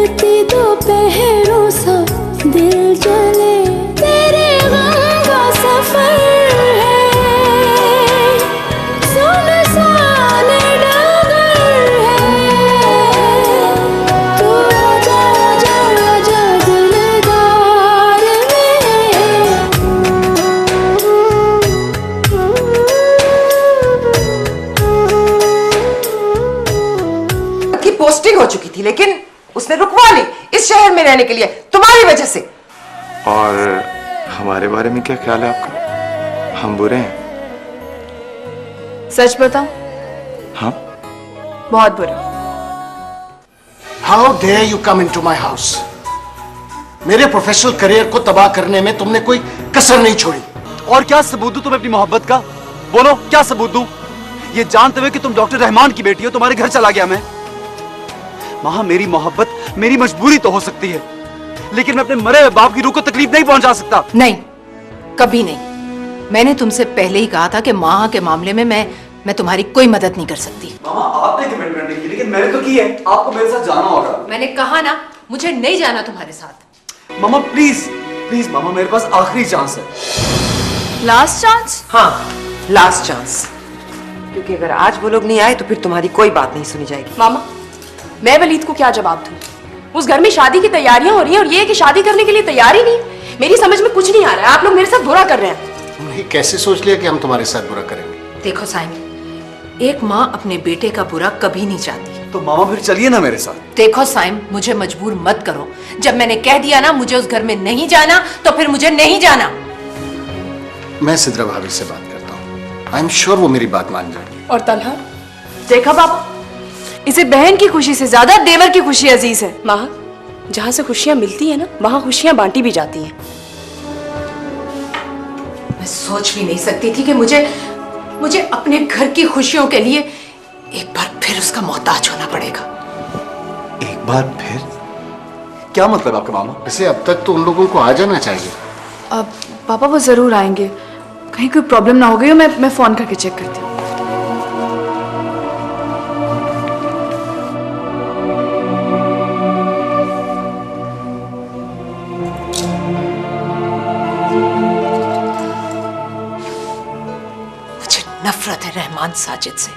ढलती दोपहरों सा दिल जले, तेरे गम का सफर है, सुनसान डगर है, तू आजा आजा आजा दिलदार की पोस्टिंग हो चुकी थी, लेकिन उसने रुकवा ली इस शहर में रहने के लिए तुम्हारी वजह से। और हमारे बारे में क्या ख्याल है आपका? हम बुरे हैं? सच बताओ? हाँ, बहुत बुरा। How dare you come into my house. मेरे प्रोफेशनल करियर को तबाह करने में तुमने कोई कसर नहीं छोड़ी। और क्या सबूत दूं तुम्हें अपनी मोहब्बत का? बोलो, क्या सबूत दूं? ये जानते हुए कि तुम डॉक्टर रहमान की बेटी हो, तुम्हारे घर चला गया मैं। मां, मेरी मोहब्बत मेरी मजबूरी तो हो सकती है, लेकिन मैं अपने मरे हुए बाप की रूह को तकलीफ नहीं पहुंचा सकता। नहीं, कभी नहीं। मैंने तुमसे पहले ही कहा था कि माँ के मामले में मैं तुम्हारी कोई मदद नहीं कर सकती। मामा, आपने कमिटमेंट नहीं की, लेकिन मैंने तो की है। आपको मेरे साथ जाना होगा। मैंने कहा ना, मुझे नहीं जाना तुम्हारे साथ। मामा प्लीज प्लीज मामा, मेरे पास आखिरी चांस है। Last chance? हाँ, लास्ट चांस। क्योंकि अगर आज वो लोग नहीं आए तो फिर तुम्हारी कोई बात नहीं सुनी जाएगी। मामा, मैं वलीद को क्या जवाब दूं? उस घर में शादी की तैयारियां हो रही हैं और ये कि शादी करने के लिए तैयार ही नहीं। मेरी समझ में कुछ नहीं आ रहा है। आप लोग मेरे साथ बुरा कर रहे हैं। तुमने कैसे सोच लिया कि हम तुम्हारे साथ बुरा करेंगे? देखो साइम, एक माँ अपने बेटे का बुरा कभी नहीं चाहती। तो मामा फिर चलिए ना मेरे साथ। देखो साइम, मुझे मजबूर मत करो। जब मैंने कह दिया ना मुझे उस घर में नहीं जाना, तो फिर मुझे नहीं जाना। मैं सिद्रा भाभी से बात करता हूँ। आई एम श्योर वो मेरी बात मान जाएगी। और तलहा, देखा पापा, इसे बहन की खुशी से ज्यादा देवर की खुशी अजीज है। माँ, जहाँ से खुशियाँ मिलती है ना, वहाँ खुशियाँ बांटी भी जाती हैं। मैं सोच भी नहीं सकती थी कि मुझे अपने घर की खुशियों के लिए एक बार फिर उसका मोहताज होना पड़ेगा। एक बार फिर? क्या मतलब आपका मामा? वैसे अब तक तो उन लोगों को आ जाना चाहिए। अब पापा वो जरूर आएंगे। कहीं कोई प्रॉब्लम ना हो गई हो। मैं फोन करके चेक करती हूँ। नफरत है रहमान साजिद से,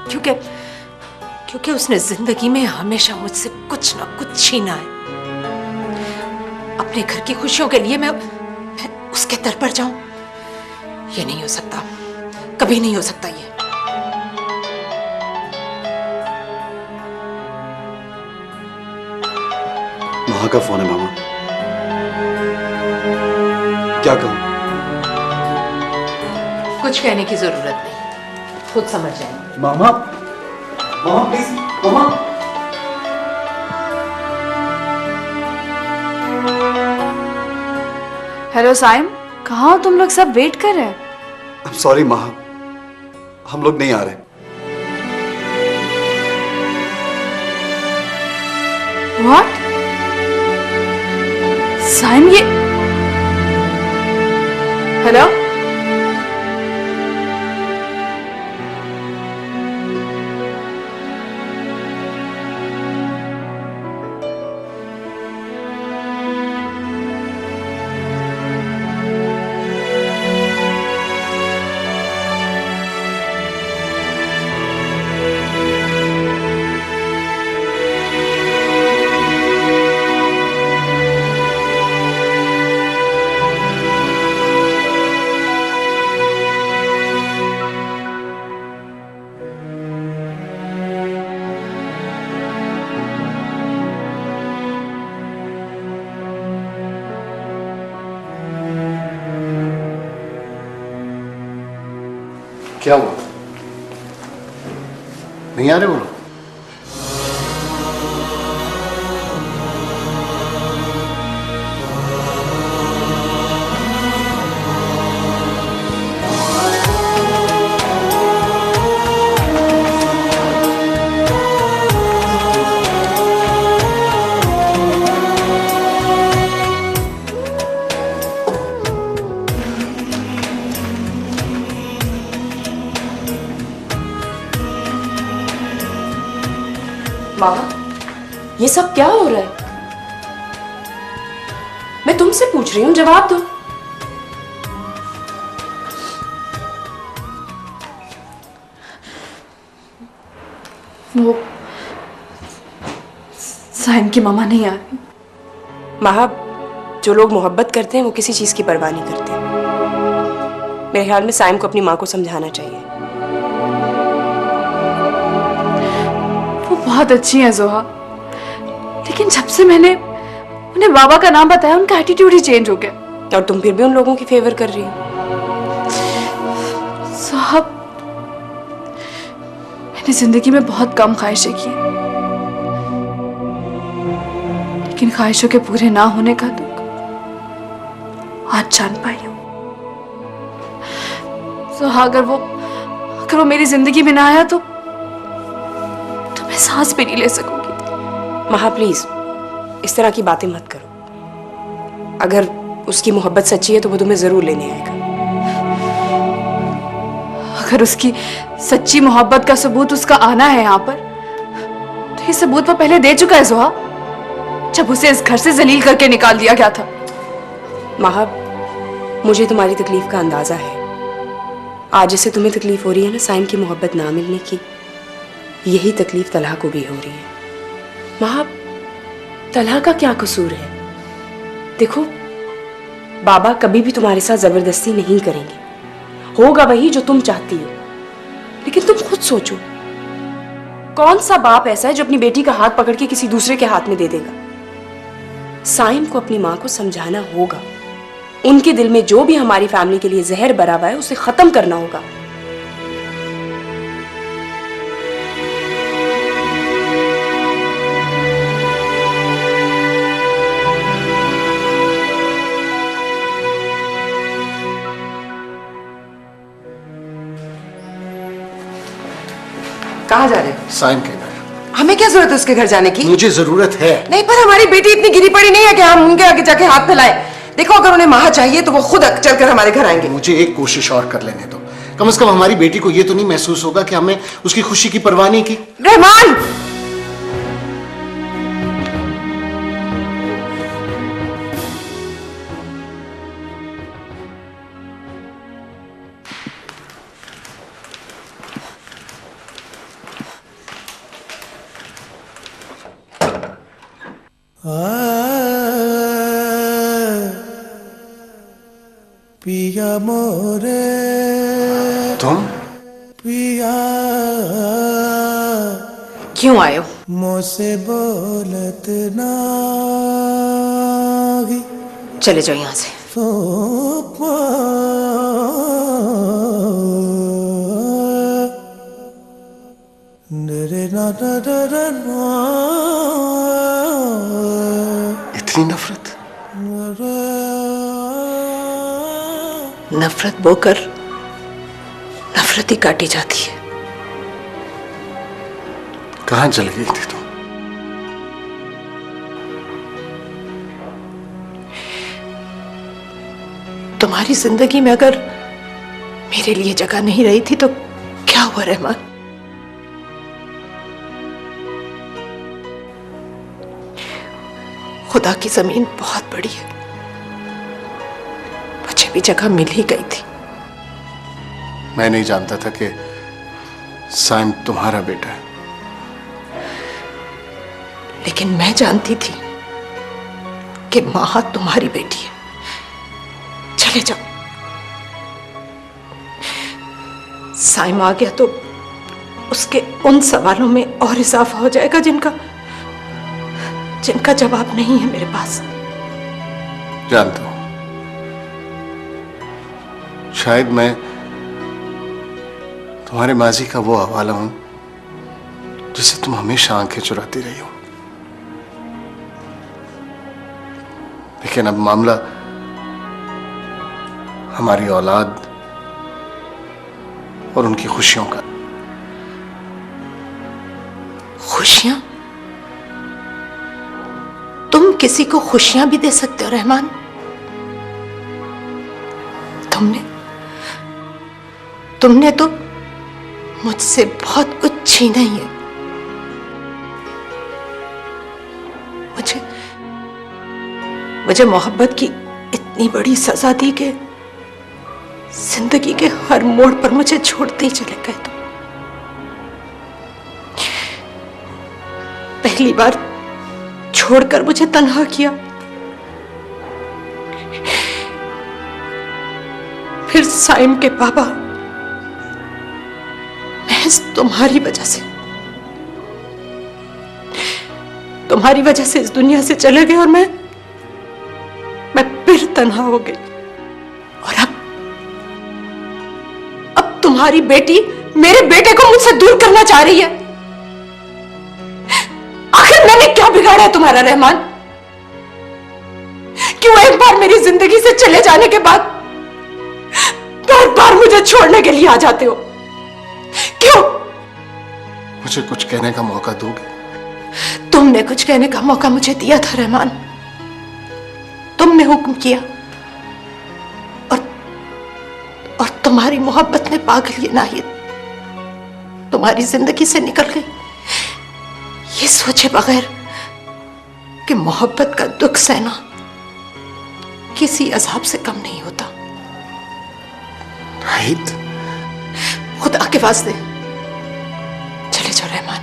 क्योंकि उसने जिंदगी में हमेशा मुझसे कुछ ना कुछ छीना है। अपने घर की खुशियों के लिए मैं उसके दर पर जाऊं, ये नहीं हो सकता, कभी नहीं हो सकता ये। माँ का फोन है मामा। क्या कहूं? कुछ कहने की जरूरत नहीं, खुद समझ जाएंगे। मामा, मामा प्लीज, मामा। हेलो साइम, कहाँ हो तुम लोग? सब वेट कर रहे हैं। सॉरी माँ, हम लोग नहीं आ रहे। व्हाट? साइम, ये हेलो? क्या हुआ? नहीं आ रहे वो लोग? ये सब क्या हो रहा है? मैं तुमसे पूछ रही हूँ, जवाब दो। वो साइम की मामा नहीं आ रही। महा, जो लोग मोहब्बत करते हैं वो किसी चीज की परवाह नहीं करते। मेरे ख्याल में साइम को अपनी माँ को समझाना चाहिए। वो बहुत अच्छी है जोहा, लेकिन जब से मैंने उन्हें बाबा का नाम बताया उनका एटीट्यूड ही चेंज हो गया। और तुम फिर भी उन लोगों की फेवर कर रही हो। साहब, मैंने जिंदगी में बहुत कम ख्वाहिशें की, लेकिन ख्वाहिशों के पूरे ना होने का दुख आज जान पाई हूं। सोहा, अगर वो मेरी जिंदगी में ना आया तो मैं सांस भी नहीं ले सकूंगी। महा प्लीज, इस तरह की बातें मत करो। अगर उसकी मोहब्बत सच्ची है तो वो तुम्हें जरूर लेने आएगा। अगर उसकी सच्ची मोहब्बत का सबूत उसका आना है यहाँ पर, तो ये सबूत वो पहले दे चुका है जोहा, जब उसे इस घर से जलील करके निकाल दिया गया था। महा, मुझे तुम्हारी तकलीफ का अंदाजा है। आज जैसे तुम्हें तकलीफ हो रही है ना साइम की मोहब्बत ना मिलने की, यही तकलीफ तलहा को भी हो रही है। महा, तलहा का क्या कसूर है? देखो, बाबा कभी भी तुम्हारे साथ जबरदस्ती नहीं करेंगे। होगा वही जो तुम चाहती हो। लेकिन तुम खुद सोचो, कौन सा बाप ऐसा है जो अपनी बेटी का हाथ पकड़ के किसी दूसरे के हाथ में दे देगा? साइम को अपनी माँ को समझाना होगा। उनके दिल में जो भी हमारी फैमिली के लिए जहर भरा हुआ है उसे खत्म करना होगा। कहाँ जा रहे हो? साइम के घर। हमें क्या जरूरत है उसके घर जाने की? मुझे जरूरत है। नहीं, पर हमारी बेटी इतनी गिरी पड़ी नहीं है कि हम उनके आगे जाके हाथ फैलाएं। देखो, अगर उन्हें माँ चाहिए तो वो खुद चल कर हमारे घर आएंगे। मुझे एक कोशिश और कर लेने दो। कम से कम हमारी बेटी को ये तो नहीं महसूस होगा कि हमने उसकी खुशी की परवाह नहीं की। रहमान, पिया मोरे तुम पिया क्यों आए हो? मोसे बोलत नागी चले जाओ यहाँ से। सोपा नरे ना इतनी नफरत? नफरत बोकर नफरत ही काटी जाती है। कहां चल गई थी तुम? तुम्हारी जिंदगी में अगर मेरे लिए जगह नहीं रही थी तो क्या हुआ रहमान? खुदा की जमीन बहुत बड़ी है, मुझे भी जगह मिल ही गई थी। मैं नहीं जानता था कि साइम तुम्हारा बेटा है। लेकिन मैं जानती थी कि माँ तुम्हारी बेटी है। चले जाओ। साइम आ गया तो उसके उन सवालों में और इजाफा हो जाएगा जिनका जवाब नहीं है मेरे पास। जानता हूं, शायद मैं तुम्हारे माजी का वो हवाला हूं जिसे तुम हमेशा आंखें चुराती रही हो। लेकिन अब मामला हमारी औलाद और उनकी खुशियों का। खुशियां? तुम किसी को खुशियां भी दे सकते हो रहमान? तुमने तो मुझसे बहुत कुछ छीना ही है, मुझे मोहब्बत की इतनी बड़ी सजा दी कि जिंदगी के हर मोड़ पर मुझे छोड़ते ही चले गए। तो पहली बार छोड़कर मुझे तन्हा किया, फिर साइम के पापा महज तुम्हारी वजह से इस दुनिया से चले गए और मैं फिर तन्हा हो गई। और अब तुम्हारी बेटी मेरे बेटे को मुझसे दूर करना चाह रही है। आखिर मैंने क्या बिगाड़ा है तुम्हारा रहमान? क्यों एक बार मेरी जिंदगी से चले जाने के बाद बार बार मुझे छोड़ने के लिए आ जाते हो? क्यों? मुझे कुछ कहने का मौका दोगे? तुमने कुछ कहने का मौका मुझे दिया था रहमान। तुमने हुक्म किया और तुम्हारी मोहब्बत ने पागल ये नाहिद तुम्हारी जिंदगी से निकल गई, ये सोचे बगैर कि मोहब्बत का दुख सहना किसी अजाब से कम नहीं होता। नाहिद, खुदा के वास्ते चले जाओ रहमान।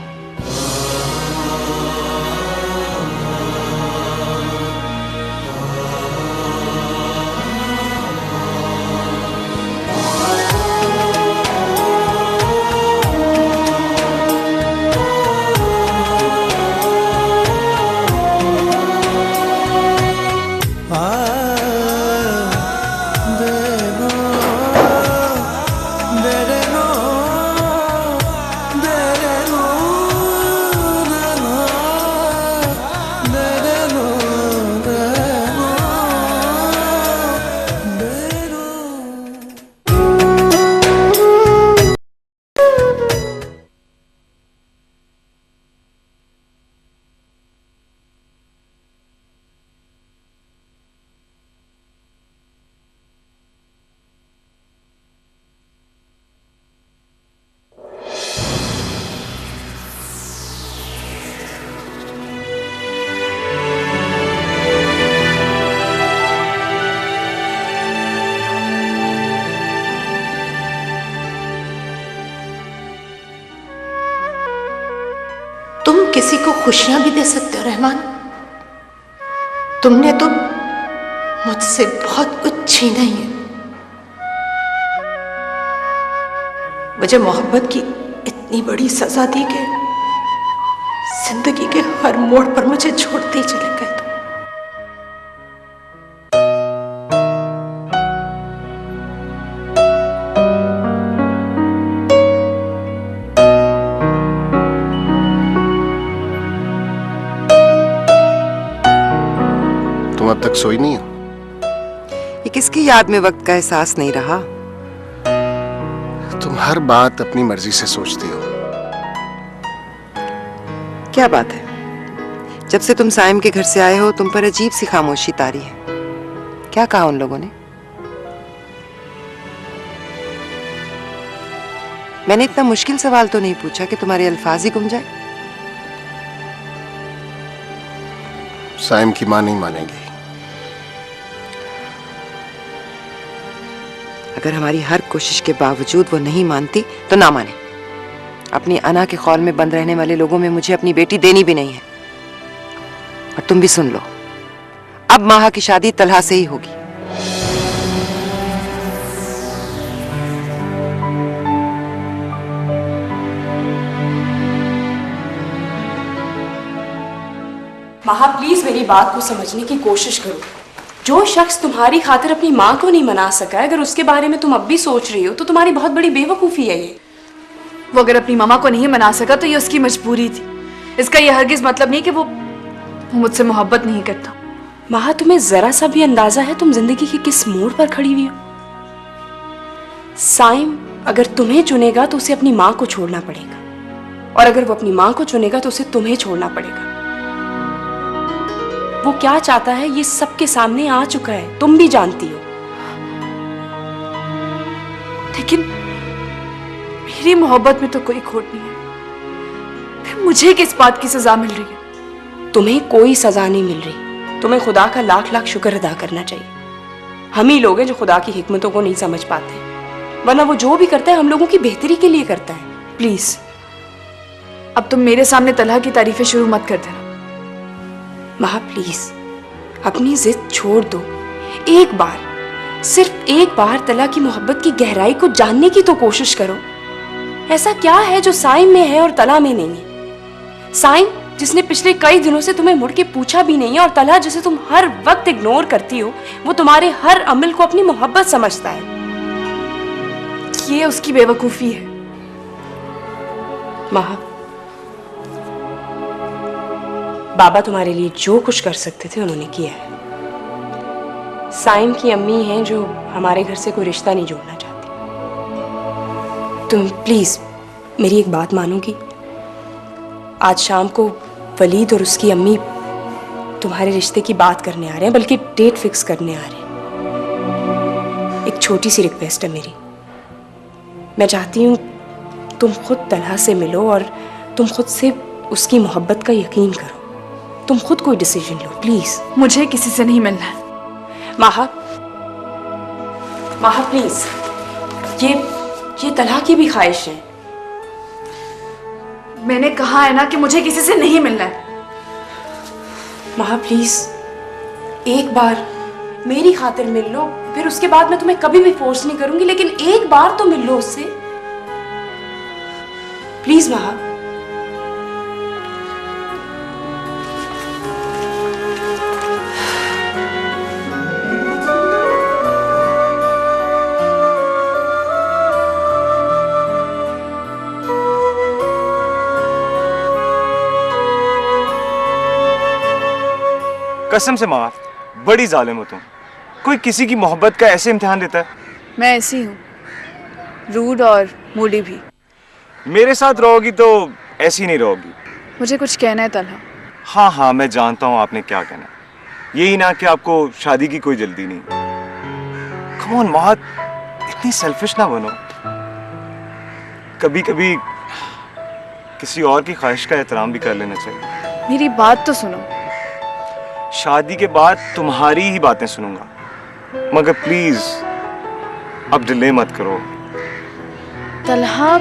तुम किसी को खुशियां भी दे सकते हो रहमान। तुमने तो मुझसे बहुत कुछ छीना ही है। मुझे मोहब्बत की इतनी बड़ी सजा दी कि जिंदगी के हर मोड़ पर मुझे छोड़ते ही चले गए। तुम अब तक सोई नहीं हो? ये किसकी याद में वक्त का एहसास नहीं रहा? तुम हर बात अपनी मर्जी से सोचती हो। क्या बात है? जब से तुम साइम के घर से आए हो तुम पर अजीब सी खामोशी तारी है। क्या कहा उन लोगों ने? मैंने इतना मुश्किल सवाल तो नहीं पूछा कि तुम्हारे अल्फाज ही गुम जाए। साइम की मां नहीं मानेगी। अगर हमारी हर कोशिश के बावजूद वो नहीं मानती तो ना माने। अपनी अना के खौल में बंद रहने वाले लोगों में मुझे अपनी बेटी देनी भी नहीं है। और तुम भी सुन लो, अब माहा की शादी तलहा से ही होगी। माहा प्लीज मेरी बात को समझने की कोशिश करो। जो शख्स तुम्हारी खातिर अपनी माँ को नहीं मना सका है, अगर उसके बारे में तुम अब भी सोच रही हो तो तुम्हारी बहुत बड़ी बेवकूफ़ी है ये। वो अगर अपनी मामा को नहीं मना सका तो ये उसकी मजबूरी थी। इसका ये हरगिज मतलब नहीं कि वो मुझसे मोहब्बत नहीं करता। माहा तुम्हें जरा सा भी अंदाजा है तुम जिंदगी के किस मोड़ पर खड़ी हुई हो? साइम अगर तुम्हें चुनेगा तो उसे अपनी माँ को छोड़ना पड़ेगा, और अगर वो अपनी माँ को चुनेगा तो उसे तुम्हें छोड़ना पड़ेगा। वो क्या चाहता है ये सबके सामने आ चुका है, तुम भी जानती हो। लेकिन मेरी मोहब्बत में तो कोई खोट नहीं है, फिर मुझे किस बात की सजा मिल रही है? तुम्हें कोई सजा नहीं मिल रही। तुम्हें खुदा का लाख लाख शुक्र अदा करना चाहिए। हम ही लोग हैं जो खुदा की हिकमतों को नहीं समझ पाते, वरना वो जो भी करता है हम लोगों की बेहतरी के लिए करता है। प्लीज अब तुम मेरे सामने तलहा की तारीफें शुरू मत कर देना। महा प्लीज अपनी जिद छोड़ दो। एक बार, सिर्फ एक बार तलहा की मोहब्बत की गहराई को जानने की तो कोशिश करो। ऐसा क्या है जो साइम में है और तलहा में नहीं है? साइम जिसने पिछले कई दिनों से तुम्हें मुड़ के पूछा भी नहीं है, और तलहा जिसे तुम हर वक्त इग्नोर करती हो, वो तुम्हारे हर अमल को अपनी मोहब्बत समझता है। ये उसकी बेवकूफी है। महा, बाबा तुम्हारे लिए जो कुछ कर सकते थे उन्होंने किया है। साइम की अम्मी हैं जो हमारे घर से कोई रिश्ता नहीं जोड़ना चाहती। तुम प्लीज मेरी एक बात मानोगी? आज शाम को वलीद और उसकी अम्मी तुम्हारे रिश्ते की बात करने आ रहे हैं, बल्कि डेट फिक्स करने आ रहे हैं। एक छोटी सी रिक्वेस्ट है मेरी। मैं चाहती हूँ तुम खुद तलहा से मिलो और तुम खुद से उसकी मोहब्बत का यकीन करो। तुम खुद कोई डिसीजन लो प्लीज। मुझे किसी से नहीं मिलना है। माहा, माहा प्लीज, ये तलहा की भी ख्वाहिश है। मैंने कहा है ना कि मुझे किसी से नहीं मिलना है। माहा प्लीज एक बार मेरी खातिर मिल लो, फिर उसके बाद मैं तुम्हें कभी भी फोर्स नहीं करूंगी, लेकिन एक बार तो मिल लो उससे प्लीज। माहा, कसम से माँ, बड़ी जालिम हो तुम। कोई किसी की मोहब्बत का ऐसे इम्तिहान देता है? मैं ऐसी हूँ, रूड और मूडी भी। मेरे साथ रहोगी तो ऐसी नहीं रहोगी। मुझे कुछ कहना है तलहा। हाँ हाँ, मैं जानता हूँ आपने क्या कहना। यही ना कि आपको शादी की कोई जल्दी नहीं। कम ऑन माँ, इतनी सेल्फिश ना बनो। कभी कभी किसी और की ख्वाहिश का एहतराम भी कर लेना चाहिए। मेरी बात तो सुनो। शादी के बाद तुम्हारी ही बातें सुनूंगा, मगर प्लीज अब डिले मत करो। तलहा,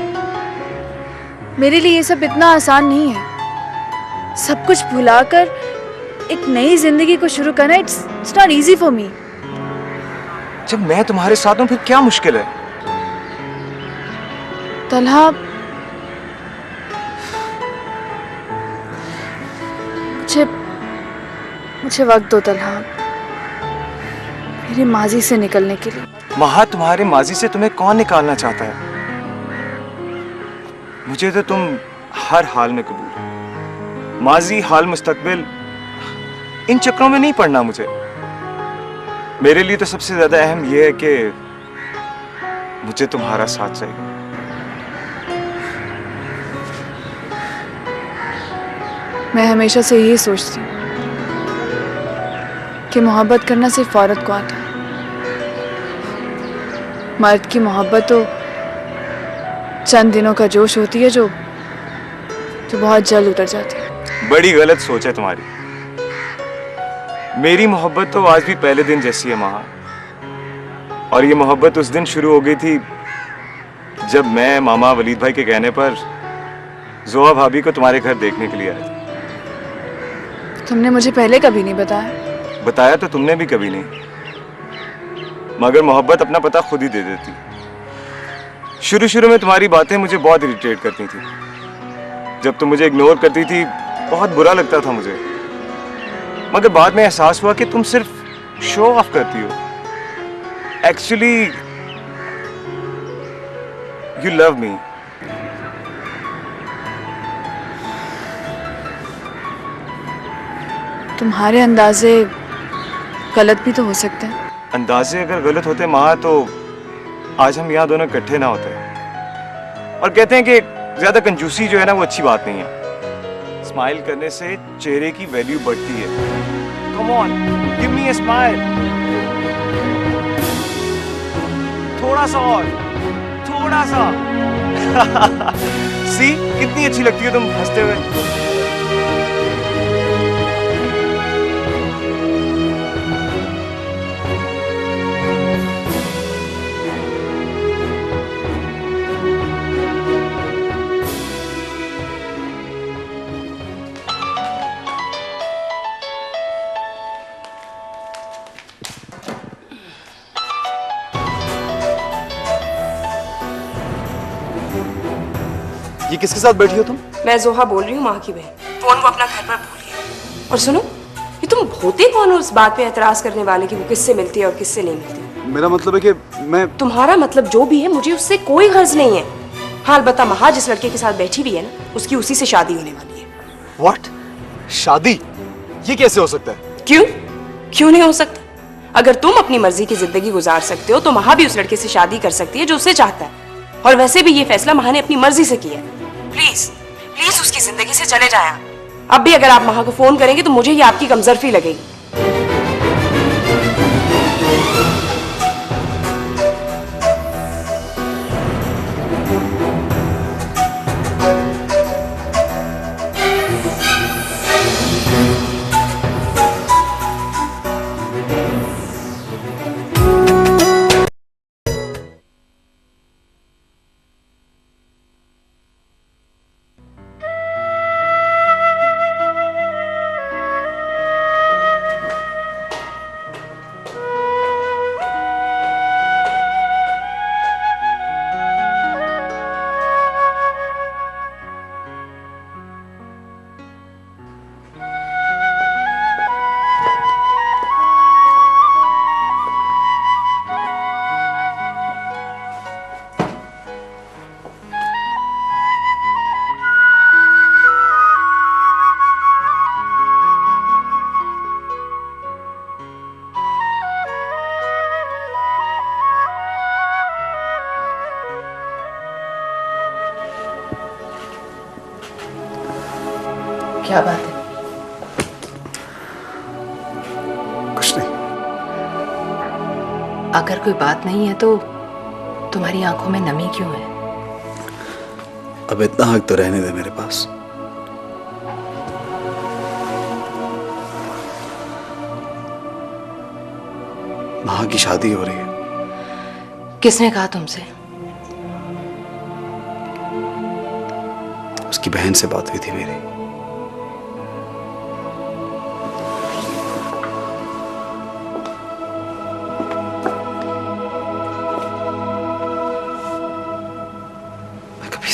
मेरे लिए ये सब इतना आसान नहीं है। सब कुछ भुलाकर एक नई जिंदगी को शुरू करना, it's not easy for me. जब मैं तुम्हारे साथ हूं फिर क्या मुश्किल है? तलहा, मुझे वक्त दो तलहा, मेरे माजी से निकलने के लिए। महा, तुम्हारे माजी से तुम्हें कौन निकालना चाहता है? मुझे तो तुम हर हाल में कबूल हो। माजी, हाल, मुस्तकबिल, इन चक्रों में नहीं पड़ना मुझे। मेरे लिए तो सबसे ज्यादा अहम यह है कि मुझे तुम्हारा साथ चाहिए। मैं हमेशा से यही सोचती हूँ कि मोहब्बत करना सिर्फ औरत को आता है। मर्द की मोहब्बत तो चंद दिनों का जोश होती है जो बहुत जल्द उतर जाती है। बड़ी गलत सोच है तुम्हारी। मेरी मोहब्बत तो आज भी पहले दिन जैसी है महा, और ये मोहब्बत उस दिन शुरू हो गई थी जब मैं मामा वलीद भाई के कहने पर जोआ भाभी को तुम्हारे घर देखने के लिए आया था। तुमने मुझे पहले कभी नहीं बताया। बताया तो तुमने भी कभी नहीं, मगर मोहब्बत अपना पता खुद ही दे देती। शुरू शुरू में तुम्हारी बातें मुझे बहुत इरिटेट करती थी। जब तुम मुझे इग्नोर करती थी बहुत बुरा लगता था मुझे, मगर बाद में एहसास हुआ कि तुम सिर्फ शो ऑफ करती हो। Actually you love me. तुम्हारे अंदाजे गलत भी तो हो सकते हैं। अंदाजे अगर गलत होते माँ तो आज हम यहाँ दोनों इकट्ठे ना होते। और कहते हैं कि ज्यादा कंजूसी जो है ना वो अच्छी बात नहीं है। स्माइल करने से चेहरे की वैल्यू बढ़ती है। Come on, give me a smile. थोड़ा सा और, थोड़ा सा। सी, कितनी अच्छी लगती हो तुम हंसते हुए। ये किसके साथ बैठी हो तुम? मैं जोहा बोल रही हूँ, माँ की बहन। फोन वो अपना घर पर भूलिए। और सुनो, ये तुम होते कौन हो उस बात पे एतराज करने वाले कि वो किससे मिलती है और किससे नहीं मिलती? मेरा मतलब है कि मैं... तुम्हारा मतलब जो भी है, मुझे उससे कोई गर्ज नहीं है। हाँ, अलबत्ता महा जिस लड़के के साथ बैठी हुई है ना, उसकी उसी से शादी होने वाली है। व्हाट? शादी? ये कैसे हो सकता है? क्यों? क्यों नहीं हो सकता? अगर तुम अपनी मर्जी की जिंदगी गुजार सकते हो तो महा भी उस लड़के से शादी कर सकती है जो उससे चाहता है। और वैसे भी ये फैसला महा ने अपनी मर्जी से किया है। प्लीज प्लीज उसकी जिंदगी से चले जाए। अब भी अगर आप महा को फोन करेंगे तो मुझे ये आपकी कमजोरी लगेगी। क्या बात है? कुछ नहीं। अगर कोई बात नहीं है तो तुम्हारी आंखों में नमी क्यों है? अब इतना हक तो रहने दे मेरे पास। माँ की शादी हो रही है। किसने कहा तुमसे? उसकी बहन से बात हुई थी मेरी।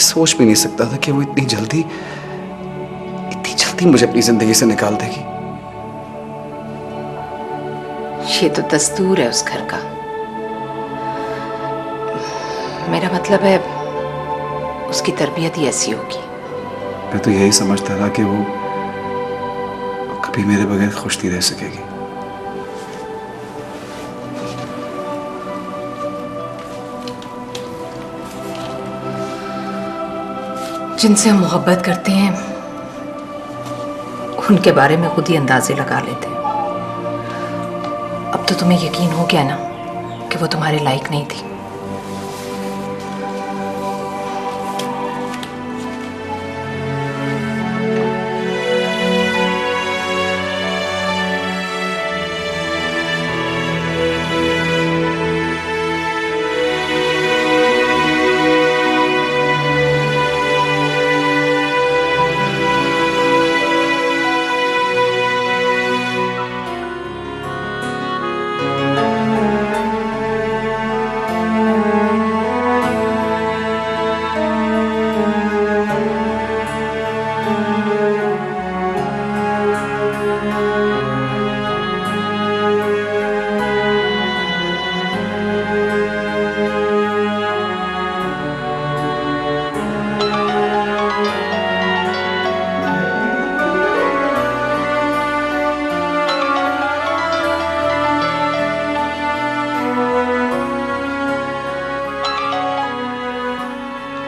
सोच भी नहीं सकता था कि वो इतनी जल्दी मुझे अपनी जिंदगी से निकाल देगी। ये तो दस्तूर है उस घर का। मेरा मतलब है उसकी तरबियत ही ऐसी होगी। मैं तो यही समझता था कि वो कभी मेरे बगैर खुश नहीं रह सकेगी। जिनसे हम मोहब्बत करते हैं उनके बारे में खुद ही अंदाजे लगा लेते हैं। अब तो तुम्हें यकीन हो गया ना कि वो तुम्हारे लायक नहीं थी।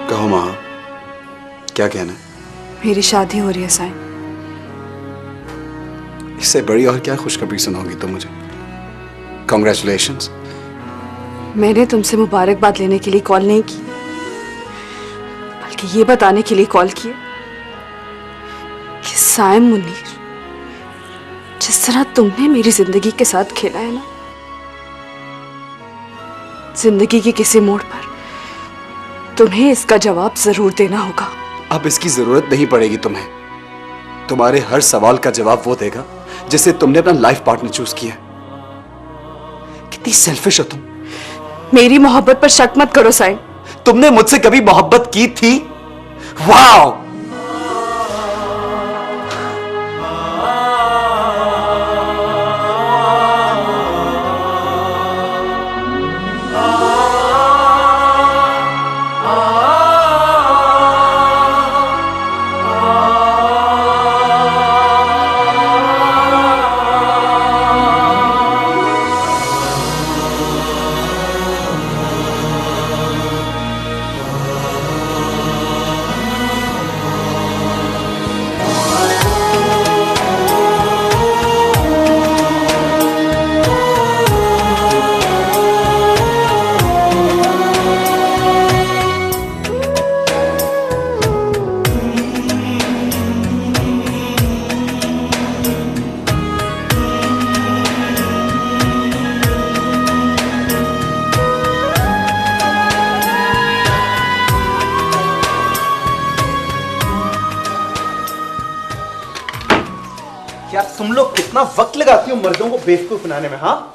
कहो माँ, क्या कहना है? मेरी शादी हो रही है साईं। इससे बड़ी और क्या खुशखबरी सुनाओगी तुम मुझे? कॉन्ग्रेचुलेशंस। मैंने तुमसे मुबारकबाद लेने के लिए कॉल नहीं की, बल्कि ये बताने के लिए कॉल किया कि साइम मुनीर, जिस तरह तुमने मेरी जिंदगी के साथ खेला है ना, जिंदगी के किसी मोड़ पर तुम्हें इसका जवाब जरूर देना होगा। अब इसकी जरूरत नहीं पड़ेगी तुम्हें। तुम्हारे हर सवाल का जवाब वो देगा जिसे तुमने अपना लाइफ पार्टनर चूज किया। कितनी सेल्फिश हो तुम। मेरी मोहब्बत पर शक मत करो साईं। तुमने मुझसे कभी मोहब्बत की थी? वाओ! यार तुम लोग कितना वक्त लगाती हो मर्दों को बेवकूफ बनाने में? हाँ,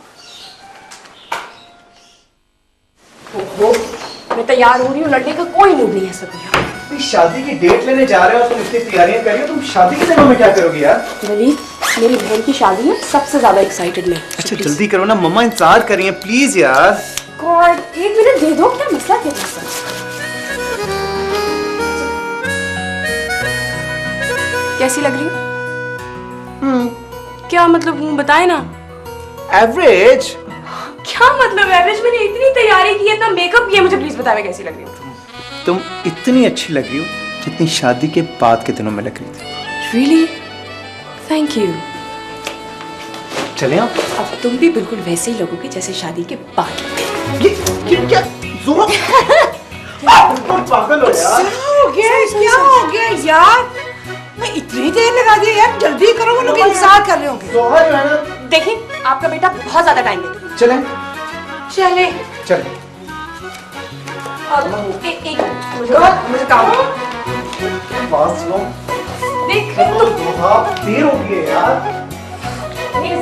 मैं तैयार हो रही हूँ, लड़ने का कोई मूड नहीं है सभी। शादी की डेट लेने जा रहे हो, तुम इतनी तैयारियां कर रही हो, तुम शादी के दिनों में क्या करोगी यार? ललित, मेरी बहन की शादी है, सबसे ज्यादा एक्साइटेड मैं। अच्छा जल्दी करो ना, मम्मा इंतजार कर रही हैं, प्लीज यार। गॉड, 1 मिनट दे दो, क्या मसला क्या है? कैसी लग रही हूँ? क्या मतलब हूँ, बताए ना। एवरेज? क्या मतलब एवरेज? मैंने इतनी तैयारी की है, इतना मेकअप किया, मुझे प्लीज बताए मैं कैसी लग रही हूँ? तुम इतनी अच्छी लग रही हो जितनी शादी के बाद के दिनों में लग रही थी। रियली? Thank you. चले आप? अब तुम भी बिल्कुल वैसे ही लगोगे जैसे शादी के बाद। ये क्या जोर? पागल हो यार। क्या हो गया यार? मैं इतनी देर लगा दी यार, जल्दी करो, वो लोग इंतजार कर रहे होंगे। जोहर जो है ना, देखिए आपका बेटा बहुत ज्यादा टाइम लेगा। चले चले चले। एक मुझे काम है। पास लो। देख तुम देर हो गई है यार। तेरे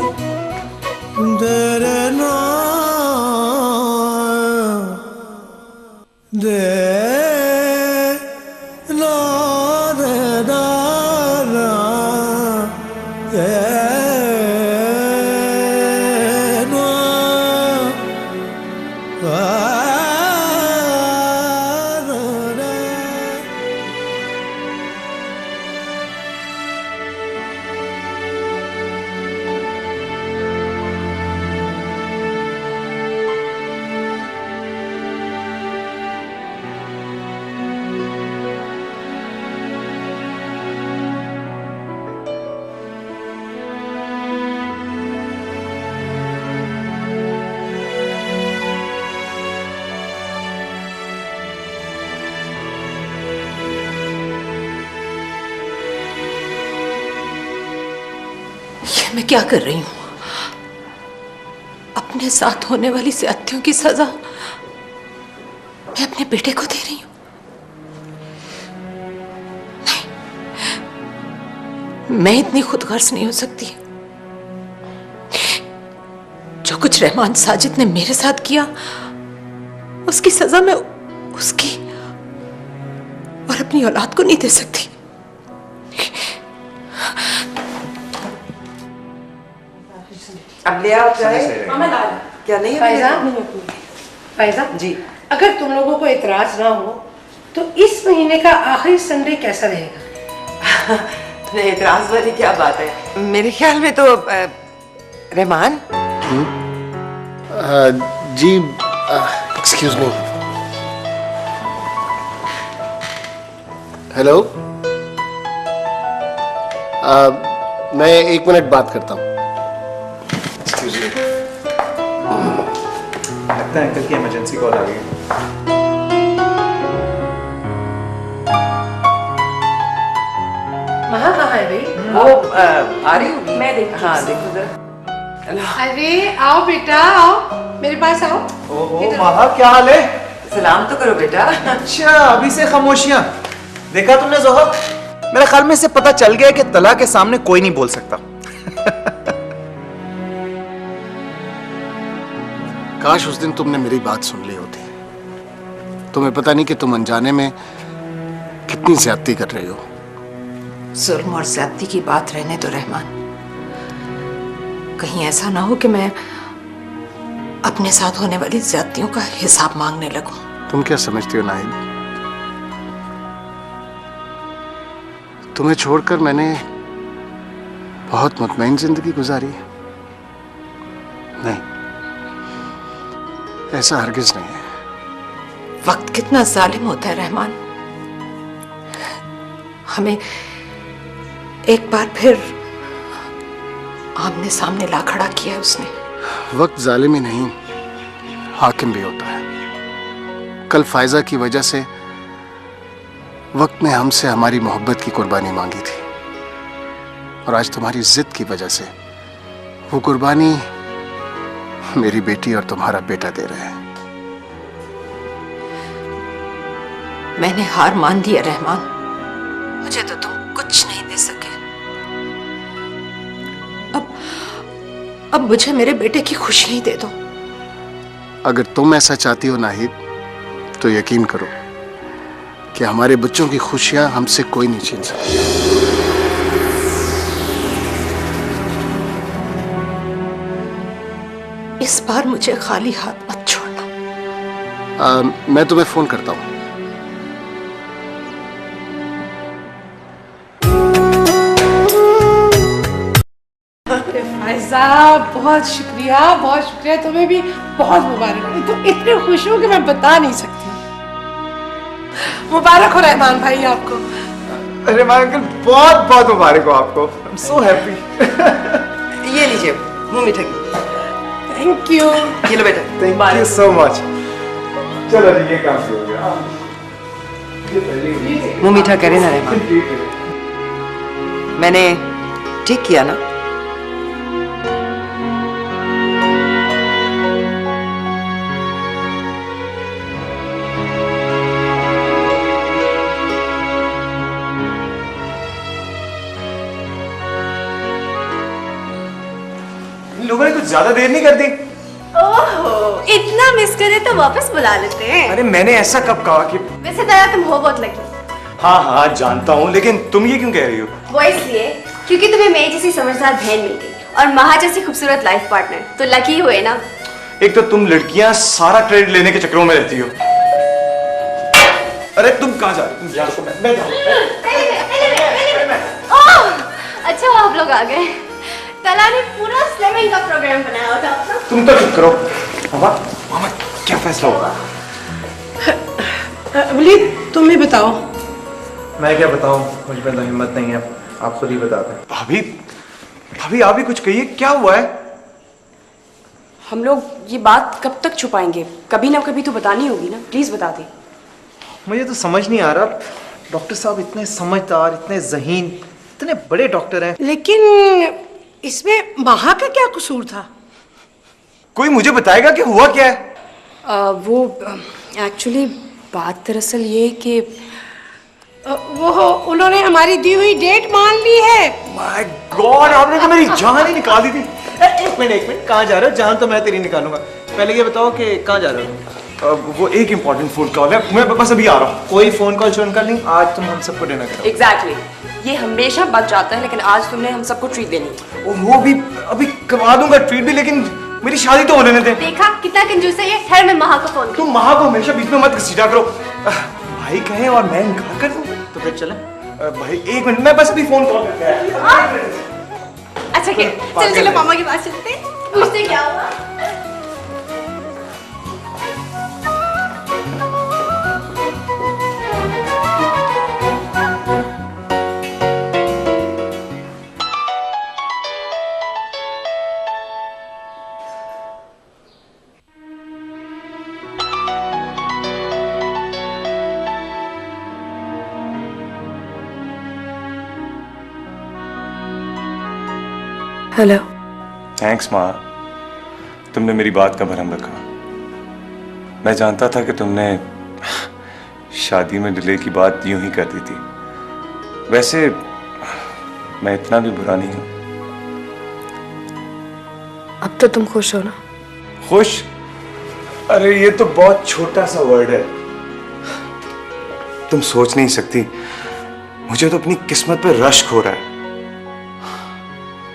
मैं क्या कर रही हूं? अपने साथ होने वाली ज्यादतियों की सजा मैं अपने बेटे को दे रही हूं। नहीं, मैं इतनी खुदगर्ज नहीं हो सकती। जो कुछ रहमान साजिद ने मेरे साथ किया, उसकी सजा मैं उसकी और अपनी औलाद को नहीं दे सकती। अब ले आओ चाहे। क्या नहीं है? फायजा जी, अगर तुम लोगों को इतराज ना हो तो इस महीने का आखिरी संडे कैसा रहेगा? एतराज वाली क्या बात है? मेरे ख्याल में तो रहमान। जी, एक्सक्यूज मी। हेलो, मैं 1 मिनट बात करता हूँ। लगता है अंकल की इमरजेंसी कॉल आ गई है। वहाँ कहाँ है भाई? वो आ रही होगी। मैं देखती हाँ देखो जरा। अरे आओ बेटा, आओ मेरे पास आओ। ओहो माहा, क्या हाल है? सलाम तो करो बेटा। अच्छा, अभी से खामोशियां। देखा तुमने जोहर? मेरे ख्याल में से पता चल गया कि तला के सामने कोई नहीं बोल सकता। काश उस दिन तुमने मेरी बात सुन ली होती। तुम्हें पता नहीं कि तुम अनजाने में कितनी ज्यादती कर रही हो। जुल्म और ज्यादती की बात रहने दो रहमान। कहीं ऐसा ना हो कि मैं अपने साथ होने वाली ज्यादतियों का हिसाब मांगने लगूं। तुम क्या समझती हो नाहिद? तुम्हें छोड़कर मैंने बहुत मुतमईन जिंदगी गुजारी है। नहीं, ऐसा हरगिज नहीं है। वक्त कितना जालिम होता है रहमान। हमें एक बार फिर आमने सामने ला खड़ा किया है उसने। वक्त जालिम ही नहीं, हाकिम भी होता है। कल फायजा की वजह से वक्त ने हमसे हमारी मोहब्बत की कुर्बानी मांगी थी, और आज तुम्हारी जिद की वजह से वो कुर्बानी मेरी बेटी और तुम्हारा बेटा दे रहे हैं। मैंने हार मान दिया रहमान। मुझे तो तुम कुछ नहीं दे सके। अब मुझे मेरे बेटे की खुशी ही दे दो। अगर तुम ऐसा चाहती हो नाहिद, तो यकीन करो कि हमारे बच्चों की खुशियां हमसे कोई नहीं छीन सकता। इस बार मुझे खाली हाथ मत छोड़ना। मैं तुम्हें फोन करता हूँ। फायजा, बहुत शुक्रिया। तुम्हें भी बहुत मुबारक हो। तुम इतने खुश हो कि मैं बता नहीं सकती। मुबारक हो रहमान भाई आपको। अरे माँ अंकल, बहुत बहुत मुबारक हो आपको। I am so happy. ये लीजिए मुंह मीठा की। Thank you. ये लो बेटा। Thank you so much. चलो जी, ये काम हो गया। मुंह मीठा करे ना रहमान। मैंने ठीक किया ना? लोगों ने कुछ ज्यादा देर नहीं कर दी। ओहो, इतना मिस करे तो वापस बुला लेते हैं। अरे मैंने ऐसा कब कहा कि... वैसे दया तुम हो बहुत लकी। हाँ हाँ जानता हूँ, लेकिन तुम ये क्यों कह रही हो? वो इसलिए क्योंकि तुम्हें मेरी जैसी समझदार बहन मिल गई और महा जैसी खूबसूरत लाइफ पार्टनर, तो लकी हुए ना। एक तो तुम लड़कियां सारा क्रेडिट लेने के चक्करों में रहती हो। अरे तुम कहाँ जा रही हो? मैं अच्छा आप लोग आ गए। तला ने पूरा स्लैमिंग का प्रोग्राम बनाया था। तुम तो चुप करो। मामा क्या फैसला होगा? वलीद, तुम ही बताओ। मैं क्या बताऊं, मुझ में तो हिम्मत नहीं है, आप खुद ही बता दें। भाभी, भाभी आप भी कुछ कहिए, क्या हुआ है? हम लोग ये बात कब तक छुपाएंगे? कभी ना कभी तो बतानी होगी ना, प्लीज बता दे। मुझे तो समझ नहीं आ रहा, डॉक्टर साहब इतने समझदार, इतने ज़हीन, इतने बड़े डॉक्टर हैं, लेकिन इसमें महा का क्या कसूर था? कोई मुझे बताएगा कि हुआ क्या है? वो एक्चुअली बात दरअसल ये कि वो उन्होंने हमारी दी हुई डेट मान ली है। माय गॉड, आपने तो मेरी जान ही निकाल दी थी। एक मिनट, कहाँ जा रहे हो? जान तो मैं तेरी निकालूंगा, पहले ये बताओ कि कहाँ जा रहे हो? वो एक इम्पोर्टेंट फोन कॉल है, मैं बस अभी आ रहा हूँ। कोई फोन कॉल शोन कर नहीं, आज तुम हम सबको डिनर करो। एग्जैक्टली, ये हमेशा बच जाता है, लेकिन आज तुमने हम सबको ट्रीट देनी है। वो भी अभी करवा दूंगा ट्रीट भी, लेकिन मेरी शादी तो होने दे। देखा कितना कंजूस है ये। खैर मैं महा को फोन। तुम महा को हमेशा बीच में मत घसीटा करो। भाई कहे और मैं इनकार कर दूं? तो फिर चले। भाई एक मिनट, मैं बस अभी फोन कॉल करके आया। अच्छा क्या, चलो मामा के पास चलते हैं, पूछते क्या हुआ। हेलो। थैंक्स माँ, तुमने मेरी बात का भरम रखा। मैं जानता था कि तुमने शादी में डिले की बात यूं ही कर दी थी। वैसे मैं इतना भी बुरा नहीं हूं। अब तो तुम खुश हो ना? खुश? अरे ये तो बहुत छोटा सा वर्ड है। तुम सोच नहीं सकती मुझे तो अपनी किस्मत पे रश्क हो रहा है।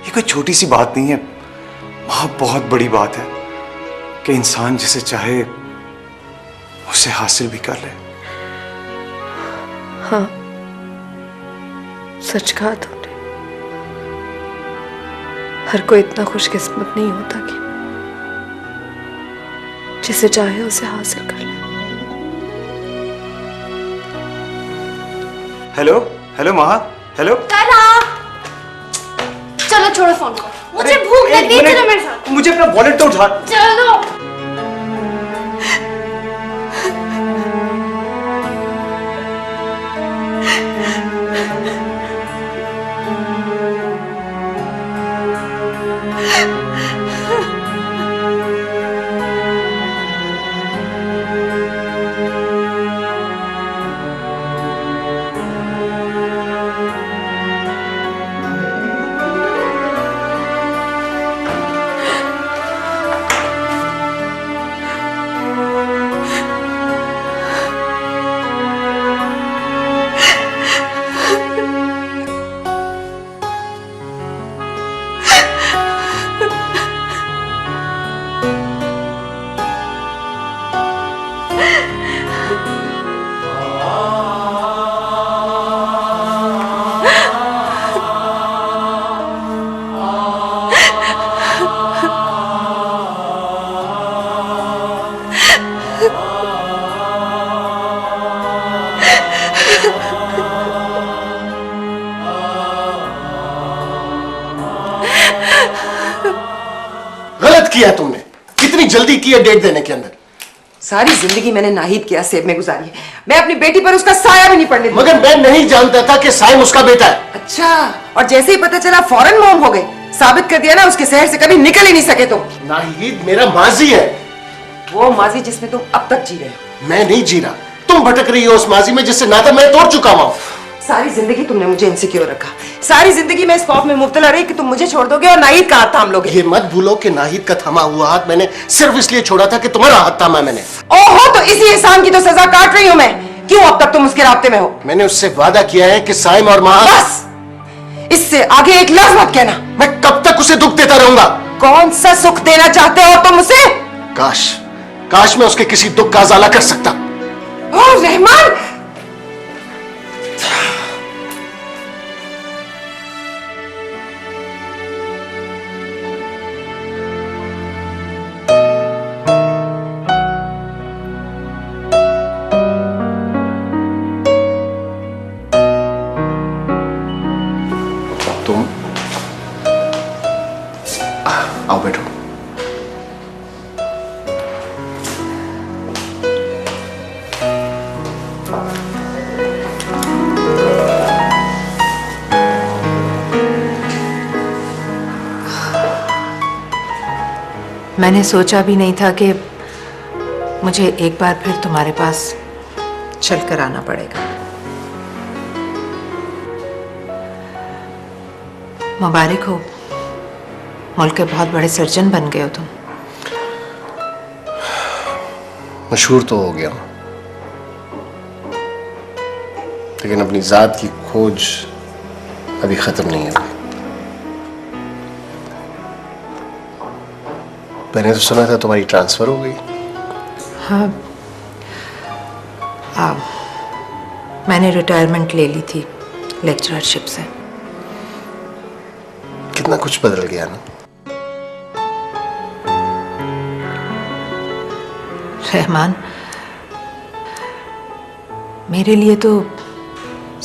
ये कोई छोटी सी बात नहीं है, बहुत बड़ी बात है कि इंसान जिसे चाहे उसे हासिल भी कर ले। हाँ, सच कहा तुमने। हर कोई इतना खुशकिस्मत नहीं होता कि जिसे चाहे उसे हासिल कर ले। हेलो हेलो महा, हेलो। चलो छोड़ो फोन को, मुझे अरे, भूख एक लगी है, मिनट, चलो मेरे साथ। मुझे अपना वॉलेट तो उठा। चलो। गलत किया तुमने, कितनी जल्दी की है डेट देने के अंदर। सारी जिंदगी मैंने नाहिद के आसेब में गुजारी है, मैं अपनी बेटी पर उसका साया भी नहीं पड़ने दूंगी। मगर मैं नहीं जानता था कि साइम उसका बेटा है। अच्छा, और जैसे ही पता चला फौरन मौम हो गए। साबित कर दिया ना, उसके शहर से कभी निकल ही नहीं सके तुम। नाहिद मेरा माजी है। वो माजी जिसमें तुम अब तक जी रहे हो। मैं नहीं जी रहा, तुम भटक रही हो उस माजी में जिससे नाता मैं तोड़ चुका हूं। सारी जिंदगी तुमने मुझे इनसिक्योर रखा, सारी जिंदगी मैं इस खौफ में मुब्तला रही कि तुम मुझे छोड़ दोगे और नाहिद का हाथ थाम लोगे। ये मत भूलो कि नाहिद का थमा हुआ हाथ मैंने सिर्फ इसलिए छोड़ा था कि तुम्हारा हाथ थामा मैंने। ओहो, तो इसी एहसान की तो सजा काट रही हूं मैं। क्यों अब तक तुम उसके रास्ते में हो? मैंने उससे वादा किया है कि साइम और महा। बस, इससे आगे एक लफ्ज मत कहना। मैं कब तक उसे दुख देता रहूंगा? कौन सा सुख देना चाहते हो तुम उसे? काश काश मैं उसके किसी दुख का अजाला कर सकता। ओह रहमान, तुम आओ बैठो। मैंने सोचा भी नहीं था कि मुझे एक बार फिर तुम्हारे पास चलकर आना पड़ेगा। मुबारक हो, मुल्क के बहुत बड़े सर्जन बन गए हो तुम। मशहूर तो हो गया, लेकिन अपनी जात की खोज अभी खत्म नहीं हुई। मैंने तो सुना था तुम्हारी ट्रांसफर हो गई। हाँ, मैंने रिटायरमेंट ले ली थी लेक्चररशिप से। कितना कुछ बदल गया ना। रहमान, मेरे लिए तो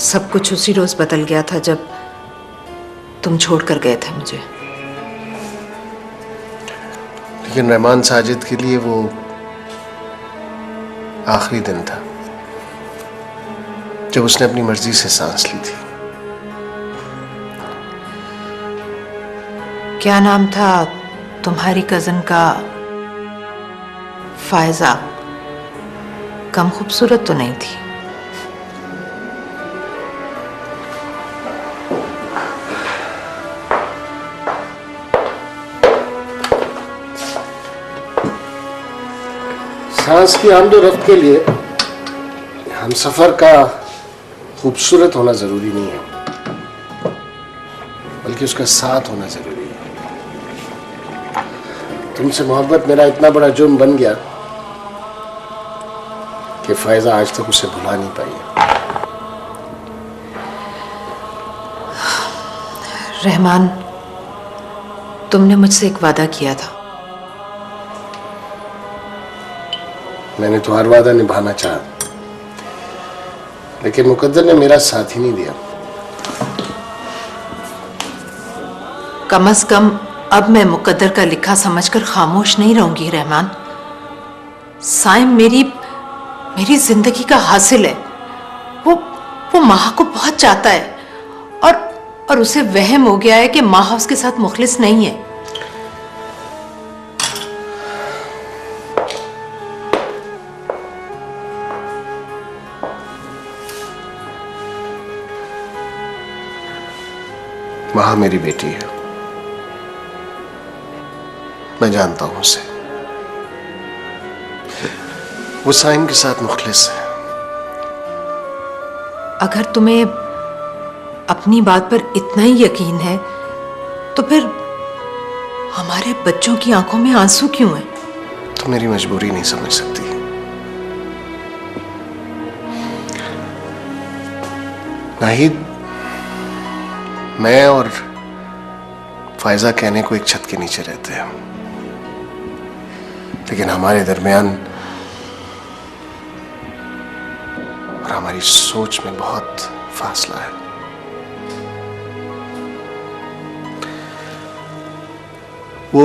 सब कुछ उसी रोज बदल गया था जब तुम छोड़कर गए थे मुझे। लेकिन रहमान साजिद के लिए वो आखिरी दिन था जब उसने अपनी मर्जी से सांस ली थी। क्या नाम था तुम्हारी कजन का? फायजा। कम खूबसूरत तो नहीं थी। सांस की आमदो रफ्त के लिए हम सफर का खूबसूरत होना जरूरी नहीं है, बल्कि उसका साथ होना जरूरी है। तुमसे मोहब्बत मेरा इतना बड़ा जुर्म बन गया कि फायजा आज तक उसे भुला नहीं पाई है। रहमान, तुमने मुझसे एक वादा किया था। मैंने तो हर वादा निभाना चाहा, लेकिन मुकद्दर ने मेरा साथ ही नहीं दिया। कम से कम अब मैं मुकद्दर का लिखा समझकर खामोश नहीं रहूंगी रहमान। साइम मेरी जिंदगी का हासिल है। वो माह को बहुत चाहता है और उसे वहम हो गया है कि माह उसके साथ मुखलिस नहीं है। माह मेरी बेटी है, मैं जानता हूं उसे। वो साइम के साथ मुखलिस है। अगर तुम्हें अपनी बात पर इतना ही यकीन है तो फिर हमारे बच्चों की आंखों में आंसू क्यों है? तो मेरी मजबूरी नहीं समझ सकती। नाहिद, मैं और फायजा कहने को एक छत के नीचे रहते हैं, लेकिन हमारे दरमियान और हमारी सोच में बहुत फासला है। वो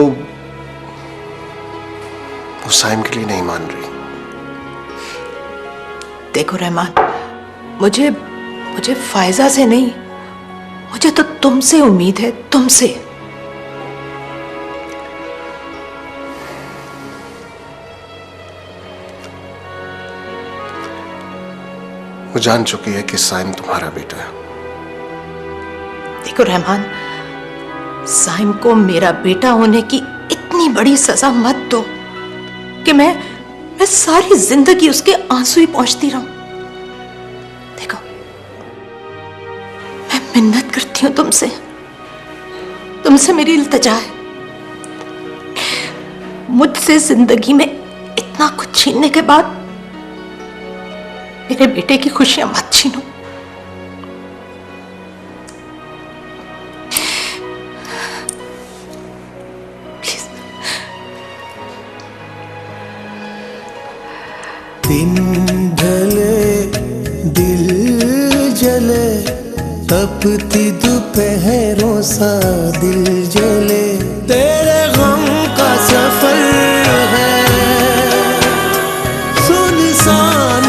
साइम के लिए नहीं मान रही। देखो रहमान, मुझे फायजा से नहीं, मुझे तो तुमसे उम्मीद है, तुमसे। वो जान चुकी है कि साइम तुम्हारा बेटा है। देखो रहमान, साइम को मेरा बेटा होने की इतनी बड़ी सजा मत दो कि मैं सारी जिंदगी उसके आंसू ही पहुंचती रहूं। देखो, मैं मिन्नत करती हूं तुमसे मेरी इल्तिजा है। मुझसे जिंदगी में इतना कुछ छीनने के बाद मेरे बेटे की खुशियां मत छीनो। दिन ढले दिल जले, तपती दोपहरों सा दिल जले, तेरे गम का सफर है सुनसान